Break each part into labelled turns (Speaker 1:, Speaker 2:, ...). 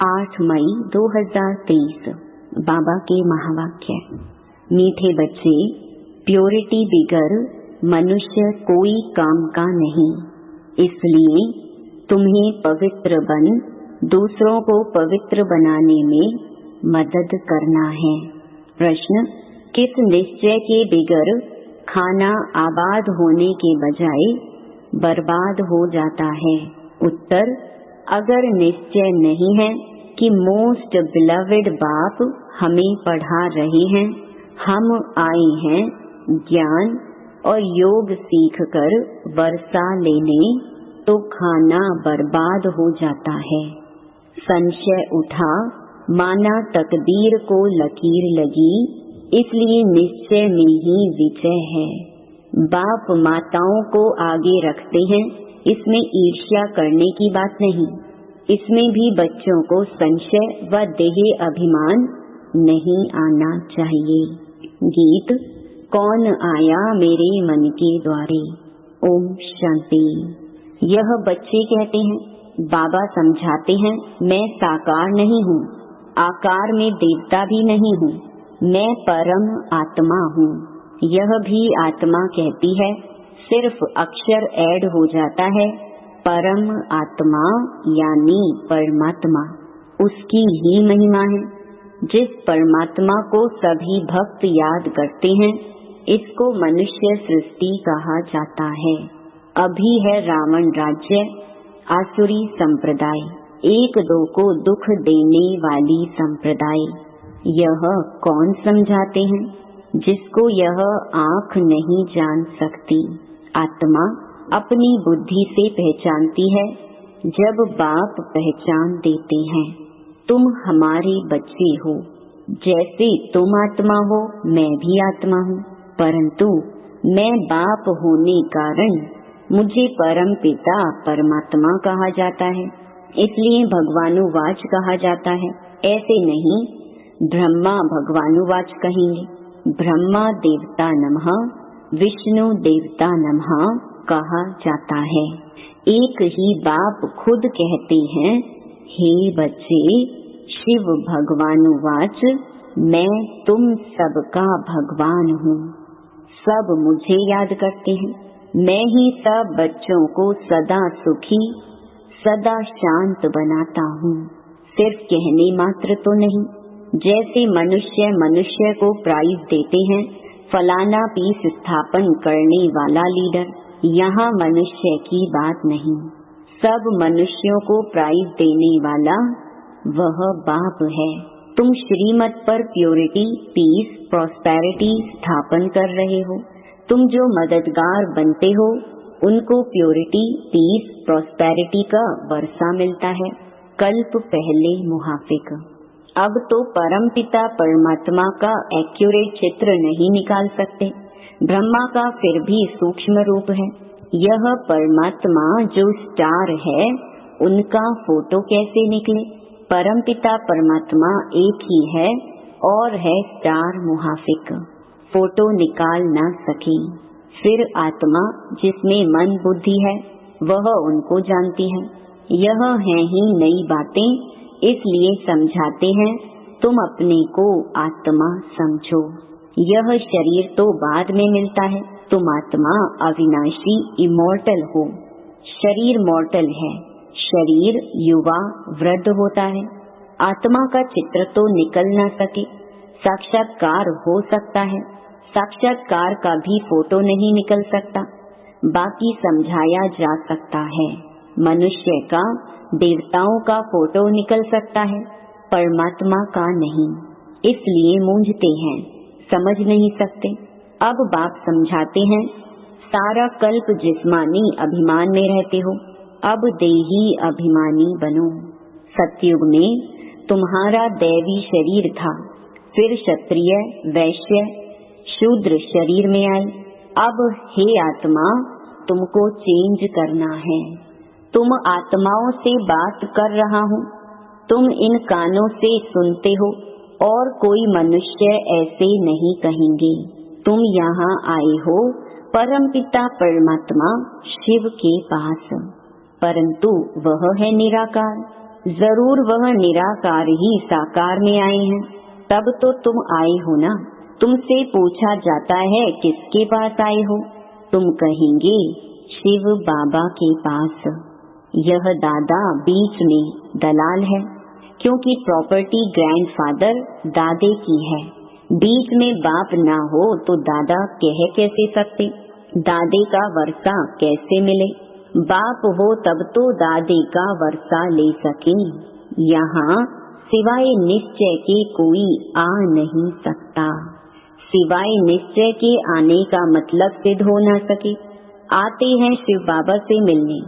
Speaker 1: 8 मई 2023 बाबा के महावाक्य। मीठे बच्चे, प्योरिटी बिगर मनुष्य कोई काम का नहीं, इसलिए तुम्हें पवित्र बन दूसरों को पवित्र बनाने में मदद करना है। प्रश्न: किस निश्चय के बिगर खाना आबाद होने के बजाय बर्बाद हो जाता है? उत्तर: अगर निश्चय नहीं है कि मोस्ट बिलवेड बाप हमें पढ़ा रहे हैं, हम आए हैं ज्ञान और योग सीखकर वर्षा लेने, तो खाना बर्बाद हो जाता है। संशय उठा, माना तकदीर को लकीर लगी, इसलिए निश्चय में ही विजय है। बाप माताओं को आगे रखते हैं, इसमें ईर्ष्या करने की बात नहीं। इसमें भी बच्चों को संशय व देह अभिमान नहीं आना चाहिए। गीत: कौन आया मेरे मन के द्वारे। ओम शांति। यह बच्चे कहते हैं, बाबा समझाते हैं, मैं साकार नहीं हूँ, आकार में देवता भी नहीं हूँ, मैं परम आत्मा हूँ। यह भी आत्मा कहती है, सिर्फ अक्षर ऐड हो जाता है। परम आत्मा यानी परमात्मा, उसकी ही महिमा है। जिस परमात्मा को सभी भक्त याद करते हैं, इसको मनुष्य सृष्टि कहा जाता है। अभी है रावण राज्य, आसुरी संप्रदाय, एक दो को दुख देने वाली संप्रदाय। यह कौन समझाते हैं? जिसको यह आँख नहीं जान सकती। आत्मा अपनी बुद्धि से पहचानती है, जब बाप पहचान देते हैं। तुम हमारे बच्चे हो, जैसे तुम आत्मा हो मैं भी आत्मा हूँ, परंतु मैं बाप होने कारण मुझे परम पिता परमात्मा कहा जाता है, इसलिए भगवानुवाच कहा जाता है। ऐसे नहीं ब्रह्मा भगवानुवाच कहेंगे। ब्रह्मा देवता नमः, विष्णु देवता नमः कहा जाता है। एक ही बाप खुद कहते हैं, हे बच्चे, शिव भगवानुवाच मैं तुम सबका भगवान हूँ। सब मुझे याद करते हैं, मैं ही सब बच्चों को सदा सुखी सदा शांत बनाता हूँ। सिर्फ कहने मात्र तो नहीं। जैसे मनुष्य मनुष्य को प्राइज देते हैं, फलाना पीस स्थापन करने वाला लीडर, यहाँ मनुष्य की बात नहीं। सब मनुष्यों को प्राइज देने वाला वह बाप है। तुम श्रीमत पर प्योरिटी, पीस, प्रॉस्पेरिटी स्थापन कर रहे हो। तुम जो मददगार बनते हो, उनको प्योरिटी, पीस, प्रॉस्पेरिटी का वर्षा मिलता है। कल्प पहले मुहाफिक। अब तो परम पिता परमात्मा का एक्यूरेट चित्र नहीं निकाल सकते। ब्रह्मा का फिर भी सूक्ष्म रूप है। यह परमात्मा जो स्टार है, उनका फोटो कैसे निकले? परम पिता परमात्मा एक ही है और है स्टार मुहाफिक, फोटो निकाल ना सके। फिर आत्मा जिसमें मन बुद्धि है, वह उनको जानती है। यह है ही नई बातें, इसलिए समझाते हैं, तुम अपने को आत्मा समझो। यह शरीर तो बाद में मिलता है। तुम आत्मा अविनाशी इमोर्टल हो। शरीर मॉर्टल है। शरीर युवा वृद्ध होता है। आत्मा का चित्र तो निकल न सके। साक्षात्कार हो सकता है, साक्षात्कार का भी फोटो नहीं निकल सकता। बाकी समझाया जा सकता है। मनुष्य का, देवताओं का फोटो निकल सकता है, परमात्मा का नहीं। इसलिए मूंझते हैं, समझ नहीं सकते। अब बाप समझाते हैं, सारा कल्प जिस्मानी अभिमान में रहते हो, अब देही अभिमानी बनो। सतयुग में तुम्हारा दैवी शरीर था, फिर क्षत्रिय, वैश्य, शूद्र शरीर में आए। अब हे आत्मा, तुमको चेंज करना है। तुम आत्माओं से बात कर रहा हूँ, तुम इन कानों से सुनते हो और कोई मनुष्य ऐसे नहीं कहेंगे। तुम यहाँ आए हो परमपिता परमात्मा शिव के पास, परंतु वह है निराकार। जरूर वह निराकार ही साकार में आए हैं, तब तो तुम आए हो ना। तुमसे पूछा जाता है किसके पास आए हो, तुम कहेंगे शिव बाबा के पास। यह दादा बीच में दलाल है, क्योंकि प्रॉपर्टी ग्रैंडफादर दादे की है। बीच में बाप ना हो तो दादा कह कैसे सकते, दादे का वर्षा कैसे मिले। बाप हो तब तो दादे का वर्षा ले सके। यहाँ सिवाय निश्चय के कोई आ नहीं सकता। सिवाय निश्चय के आने का मतलब सिद्ध हो न सके। आते हैं शिव बाबा से मिलने।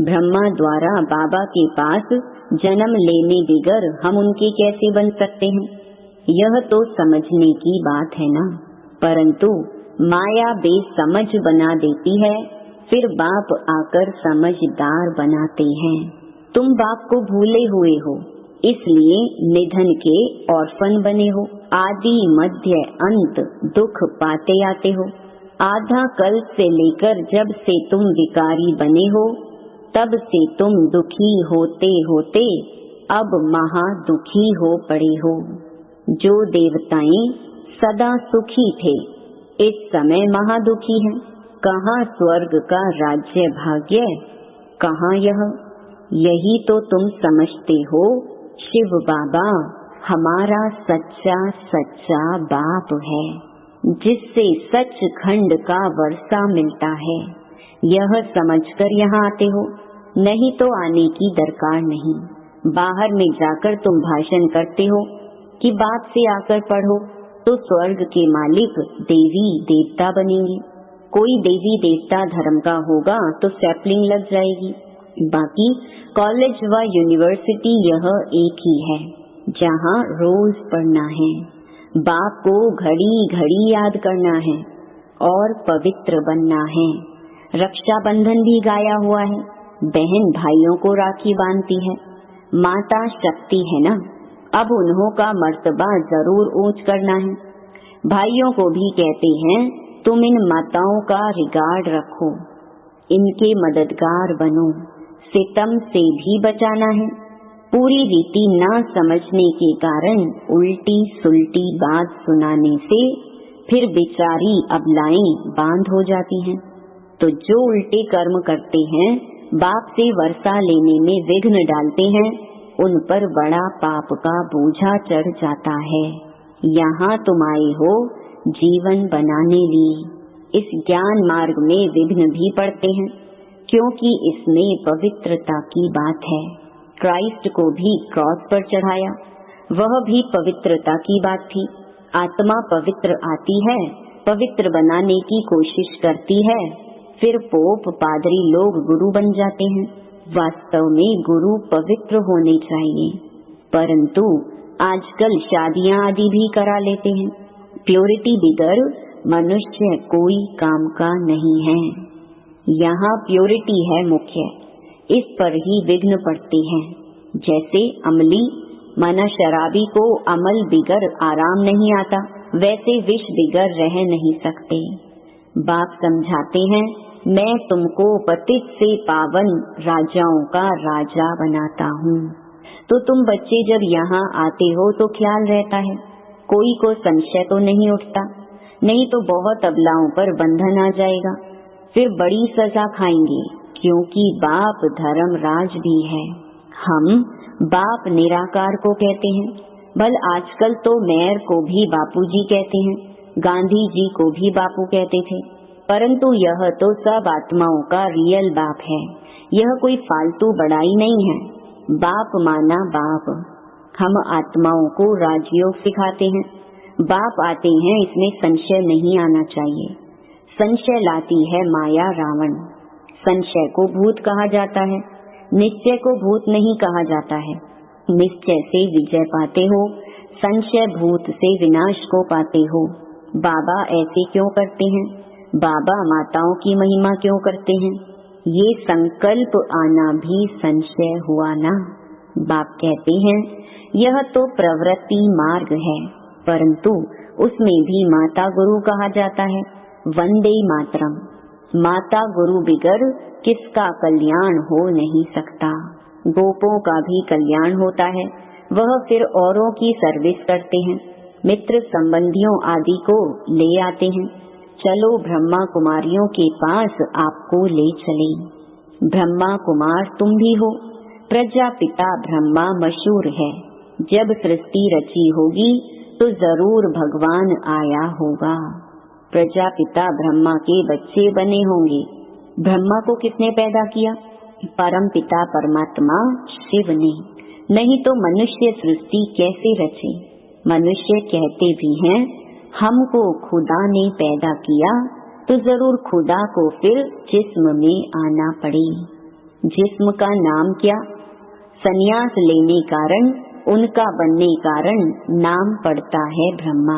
Speaker 1: ब्रह्मा द्वारा बाबा के पास जन्म लेने बिगर हम उनके कैसे बन सकते हैं, यह तो समझने की बात है ना। परंतु माया बेसमझ बना देती है, फिर बाप आकर समझदार बनाते हैं। तुम बाप को भूले हुए हो, इसलिए निधन के ऑर्फन बने हो। आदि मध्य अंत दुख पाते आते हो। आधा कल से लेकर जब से तुम विकारी बने हो, तब से तुम दुखी होते होते अब महा दुखी हो पड़े हो। जो देवताएं सदा सुखी थे, इस समय महादुखी हैं। कहाँ स्वर्ग का राज्य भाग्य, कहाँ यही तो तुम समझते हो। शिव बाबा हमारा सच्चा सच्चा बाप है, जिससे सचखंड का वर्षा मिलता है। यह समझकर यहाँ आते हो, नहीं तो आने की दरकार नहीं। बाहर में जाकर तुम भाषण करते हो कि बाप से आकर पढ़ो तो स्वर्ग के मालिक देवी देवता बनेंगे। कोई देवी देवता धर्म का होगा तो सैपलिंग लग जाएगी। बाकी कॉलेज व यूनिवर्सिटी यह एक ही है, जहाँ रोज पढ़ना है, बाप को घड़ी घड़ी याद करना है और पवित्र बनना है। रक्षाबंधन भी गाया हुआ है, बहन भाइयों को राखी बांधती है। माता शक्ति है ना, अब उन्हों का मर्तबा जरूर ऊंच करना है। भाइयों को भी कहते हैं तुम इन माताओं का रिगार्ड रखो, इनके मददगार बनो। सितम से भी बचाना है। पूरी रीति ना समझने के कारण उल्टी सुल्टी बात सुनाने से फिर बेचारी अबलाएं बांध हो जाती हैं। तो जो उल्टे कर्म करते हैं, बाप से वर्षा लेने में विघ्न डालते हैं, उन पर बड़ा पाप का बोझा चढ़ जाता है। यहाँ तुम आए हो जीवन बनाने लिए। इस ज्ञान मार्ग में विघ्न भी पड़ते हैं, क्योंकि इसमें पवित्रता की बात है। क्राइस्ट को भी क्रॉस पर चढ़ाया, वह भी पवित्रता की बात थी। आत्मा पवित्र आती है, पवित्र बनाने की कोशिश करती है, फिर पोप पादरी लोग गुरु बन जाते हैं। वास्तव में गुरु पवित्र होने चाहिए, परंतु आजकल शादियां आदि भी करा लेते हैं। प्योरिटी बिगर मनुष्य कोई काम का नहीं है। यहाँ प्योरिटी है मुख्य, इस पर ही विघ्न पड़ते हैं। जैसे अमली माना शराबी को अमल बिगर आराम नहीं आता, वैसे विष बिगर रह नहीं सकते। बाप समझाते हैं मैं तुमको पतित से पावन राजाओं का राजा बनाता हूँ। तो तुम बच्चे जब यहाँ आते हो तो ख्याल रहता है, कोई को संशय तो नहीं उठता, नहीं तो बहुत अबलाओं पर बंधन आ जाएगा, फिर बड़ी सजा खाएंगे, क्योंकि बाप धर्मराज भी है। हम बाप निराकार को कहते हैं, भल आजकल तो मेयर को भी बापूजी कहते हैं, गांधी जी को भी बापू कहते थे, परंतु यह तो सब आत्माओं का रियल बाप है। यह कोई फालतू बड़ाई नहीं है। बाप माना बाप। हम आत्माओं को राजयोग सिखाते हैं। बाप आते हैं, इसमें संशय नहीं आना चाहिए। संशय लाती है माया रावण। संशय को भूत कहा जाता है, निश्चय को भूत नहीं कहा जाता है। निश्चय से विजय पाते हो, संशय भूत से विनाश को पाते हो। बाबा ऐसे क्यों करते हैं? बाबा माताओं की महिमा क्यों करते हैं? ये संकल्प आना भी संशय हुआ ना। बाप कहते हैं यह तो प्रवृत्ति मार्ग है, परंतु उसमें भी माता गुरु कहा जाता है। वंदे मातरम। माता गुरु बिगर किसका कल्याण हो नहीं सकता। गोपों का भी कल्याण होता है, वह फिर औरों की सर्विस करते हैं, मित्र संबंधियों आदि को ले आते हैं। चलो ब्रह्मा कुमारियों के पास आपको ले चले। ब्रह्मा कुमार तुम भी हो। प्रजापिता ब्रह्मा मशहूर है। जब सृष्टि रची होगी तो जरूर भगवान आया होगा। प्रजापिता ब्रह्मा के बच्चे बने होंगे। ब्रह्मा को किसने पैदा किया? परम पिता परमात्मा शिव ने। नहीं तो मनुष्य सृष्टि कैसे रचे? मनुष्य कहते भी हैं हमको खुदा ने पैदा किया, तो जरूर खुदा को फिर जिस्म में आना पड़े। जिस्म का नाम क्या? संन्यास लेने कारण, उनका बनने कारण नाम पड़ता है ब्रह्मा।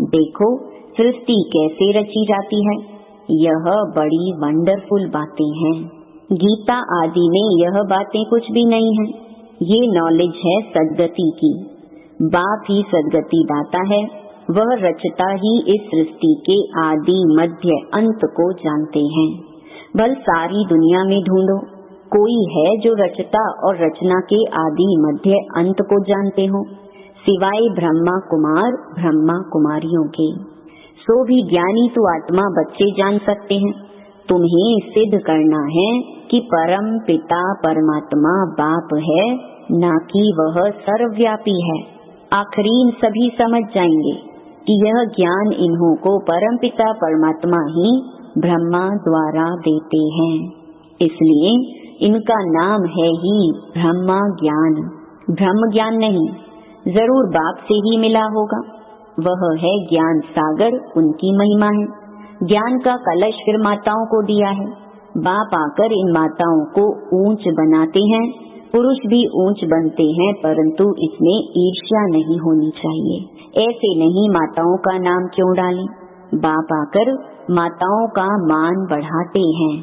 Speaker 1: देखो सृष्टि कैसे रची जाती है, यह बड़ी वंडरफुल बातें हैं। गीता आदि में यह बातें कुछ भी नहीं है। ये नॉलेज है सद्गति की। बाप ही सद्गति दाता है, वह रचता ही इस सृष्टि के आदि मध्य अंत को जानते हैं। बल सारी दुनिया में ढूंढो, कोई है जो रचता और रचना के आदि मध्य अंत को जानते हो, सिवाय ब्रह्मा कुमार ब्रह्मा कुमारियों के। सो भी ज्ञानी तो आत्मा बच्चे जान सकते हैं। तुम्हें सिद्ध करना है कि परम पिता परमात्मा बाप है, ना कि वह सर्वव्यापी है। आखिरी सभी समझ जाएंगे कि यह ज्ञान इन्हों को परम पिता परमात्मा ही ब्रह्मा द्वारा देते हैं। इसलिए इनका नाम है ही ब्रह्मा ज्ञान, ब्रह्म ज्ञान नहीं। जरूर बाप से ही मिला होगा। वह है ज्ञान सागर, उनकी महिमा है। ज्ञान का कलश फिर माताओं को दिया है। बाप आकर इन माताओं को ऊंच बनाते हैं। पुरुष भी ऊंच बनते हैं, परंतु इसमें ईर्ष्या नहीं होनी चाहिए। ऐसे नहीं माताओं का नाम क्यों डालें? बाप आकर माताओं का मान बढ़ाते हैं।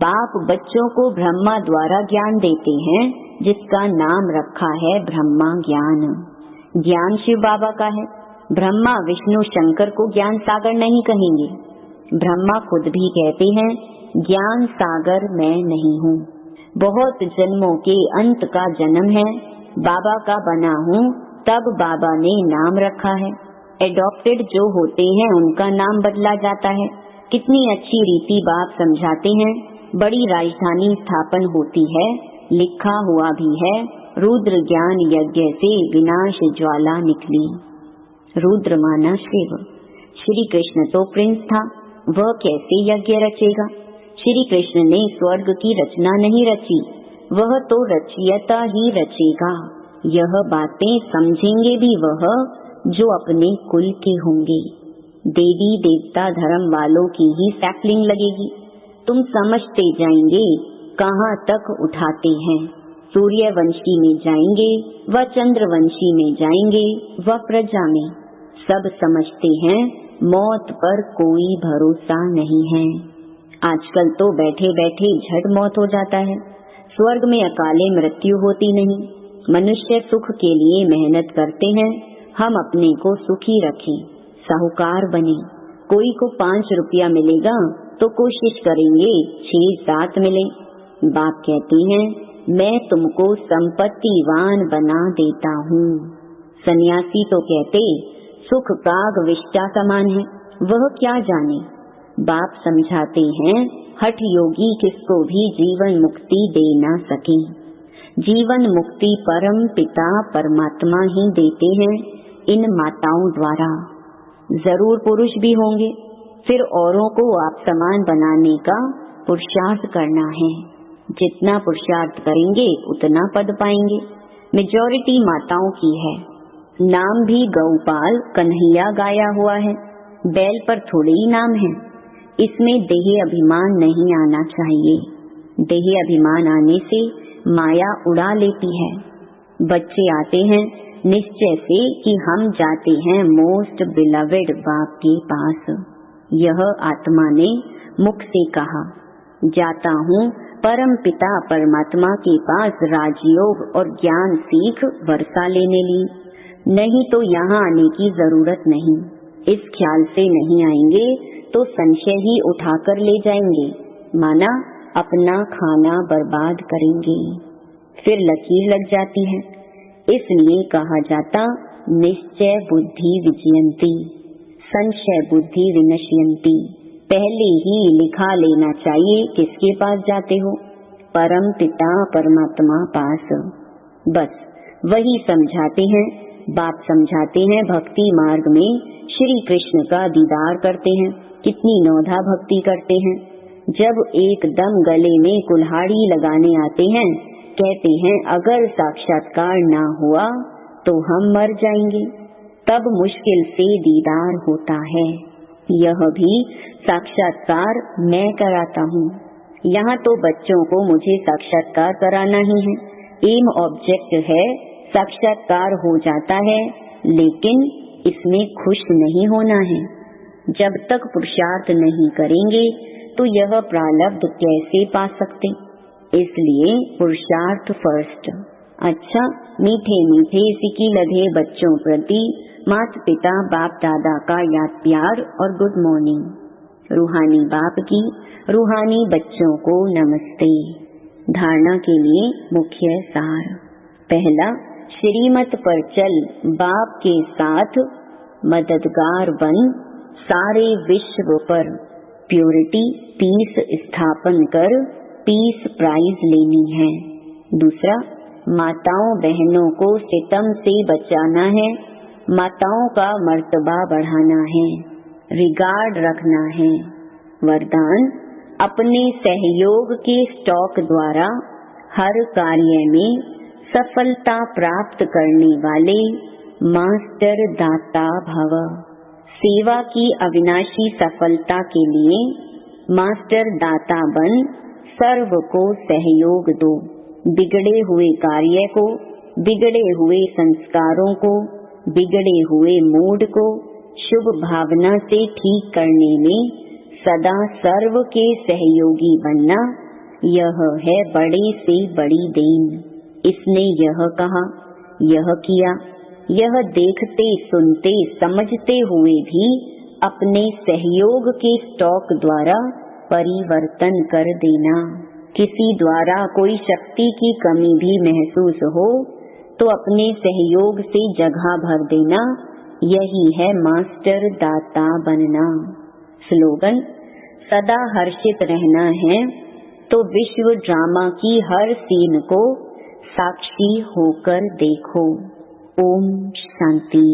Speaker 1: बाप बच्चों को ब्रह्मा द्वारा ज्ञान देते हैं, जिसका नाम रखा है ब्रह्मा ज्ञान। ज्ञान शिव बाबा का है। ब्रह्मा विष्णु शंकर को ज्ञान सागर नहीं कहेंगे। ब्रह्मा खुद भी कहते हैं ज्ञान सागर मैं नहीं हूँ। बहुत जन्मों के अंत का जन्म है, बाबा का बना हूँ, तब बाबा ने नाम रखा है। एडॉप्टेड जो होते हैं उनका नाम बदला जाता है। कितनी अच्छी रीति बाप समझाते हैं। बड़ी राजधानी स्थापन होती है, लिखा हुआ भी है, रुद्र ज्ञान यज्ञ से विनाश ज्वाला निकली। रुद्र माना शिव। श्री कृष्ण तो प्रिंस था, वह कैसे यज्ञ रचेगा? श्री कृष्ण ने स्वर्ग की रचना नहीं रची, वह तो रचयिता ही रचेगा। यह बातें समझेंगे भी वह जो अपने कुल के होंगे। देवी देवता धर्म वालों की ही सैपलिंग लगेगी। तुम समझते जाएंगे कहाँ तक उठाते हैं। सूर्यवंशी में जाएंगे, व चंद्रवंशी में जाएंगे, व प्रजा में। सब समझते हैं मौत पर कोई भरोसा नहीं है। आजकल तो बैठे बैठे झट मौत हो जाता है। स्वर्ग में अकाले मृत्यु होती नहीं। मनुष्य सुख के लिए मेहनत करते हैं। हम अपने को सुखी रखें, साहूकार बने। कोई को 5 रुपया मिलेगा तो कोशिश करेंगे 6-7 मिले। बाप कहते हैं मैं तुमको संपत्तिवान बना देता हूँ। सन्यासी तो कहते सुख काग विष्टा समान है, वह क्या जाने। बाप समझाते हैं हठ योगी किसको भी जीवन मुक्ति दे ना सके। जीवन मुक्ति परम पिता परमात्मा ही देते हैं इन माताओं द्वारा। जरूर पुरुष भी होंगे, फिर औरों को आप समान बनाने का पुरुषार्थ करना है। जितना पुरुषार्थ करेंगे उतना पद पाएंगे। मेजॉरिटी माताओं की है। नाम भी गौपाल कन्हैया गाया हुआ है, बैल पर थोड़े ही नाम है। इसमें देह अभिमान नहीं आना चाहिए। देह अभिमान आने से माया उड़ा लेती है। बच्चे आते हैं निश्चय से कि हम जाते हैं मोस्ट बिलवेड बाप के पास। यह आत्मा ने मुख से कहा, जाता हूँ परम पिता परमात्मा के पास राजयोग और ज्ञान सीख वर्षा लेने ली। नहीं तो यहाँ आने की जरूरत नहीं। इस ख्याल से नहीं आएंगे तो संशय ही उठाकर ले जाएंगे, माना अपना खाना बर्बाद करेंगे। फिर लकीर लग जाती है। इसलिए कहा जाता निश्चय बुद्धि विजयंती, संशय बुद्धि विनश्यंती। पहले ही लिखा लेना चाहिए किसके पास जाते हो, परम पिता परमात्मा पास। बस वही समझाते हैं, बाप समझाते हैं। भक्ति मार्ग में श्री कृष्ण का दीदार करते हैं, कितनी नौधा भक्ति करते हैं। जब एकदम गले में कुल्हाड़ी लगाने आते हैं, कहते हैं अगर साक्षात्कार ना हुआ तो हम मर जाएंगे। तब मुश्किल से दीदार होता है। यह भी साक्षात्कार मैं कराता हूँ। यहाँ तो बच्चों को मुझे साक्षात्कार कराना ही है, एम ऑब्जेक्ट है, साक्षात्कार हो जाता है, लेकिन इसमें खुश नहीं होना है। जब तक पुरुषार्थ नहीं करेंगे तो यह प्रारब्ध कैसे पा सकते। इसलिए पुरुषार्थ फर्स्ट। अच्छा, मीठे मीठे सिकी लगे बच्चों प्रति माता पिता बाप दादा का याद प्यार और गुड मॉर्निंग। रूहानी बाप की रूहानी बच्चों को नमस्ते। धारणा के लिए मुख्य सार। पहला, श्रीमत पर चल बाप के साथ मददगार बन सारे विश्व पर प्योरिटी पीस स्थापन कर पीस प्राइज लेनी है। दूसरा, माताओं बहनों को सितम से बचाना है, माताओं का मर्तबा बढ़ाना है, रिगार्ड रखना है। वरदान, अपने सहयोग के स्टॉक द्वारा हर कार्य में सफलता प्राप्त करने वाले मास्टर दाता भव। सेवा की अविनाशी सफलता के लिए मास्टर दाता बन सर्व को सहयोग दो। बिगड़े हुए कार्य को, बिगड़े हुए संस्कारों को, बिगड़े हुए मूड को शुभ भावना से ठीक करने में सदा सर्व के सहयोगी बनना, यह है बड़े से बड़ी देन। इसने यह कहा, यह किया, यह देखते सुनते समझते हुए भी अपने सहयोग के स्टॉक द्वारा परिवर्तन कर देना। किसी द्वारा कोई शक्ति की कमी भी महसूस हो तो अपने सहयोग से जगह भर देना, यही है मास्टर दाता बनना। स्लोगन, सदा हर्षित रहना है तो विश्व ड्रामा की हर सीन को साक्षी होकर देखो। ओम शांति।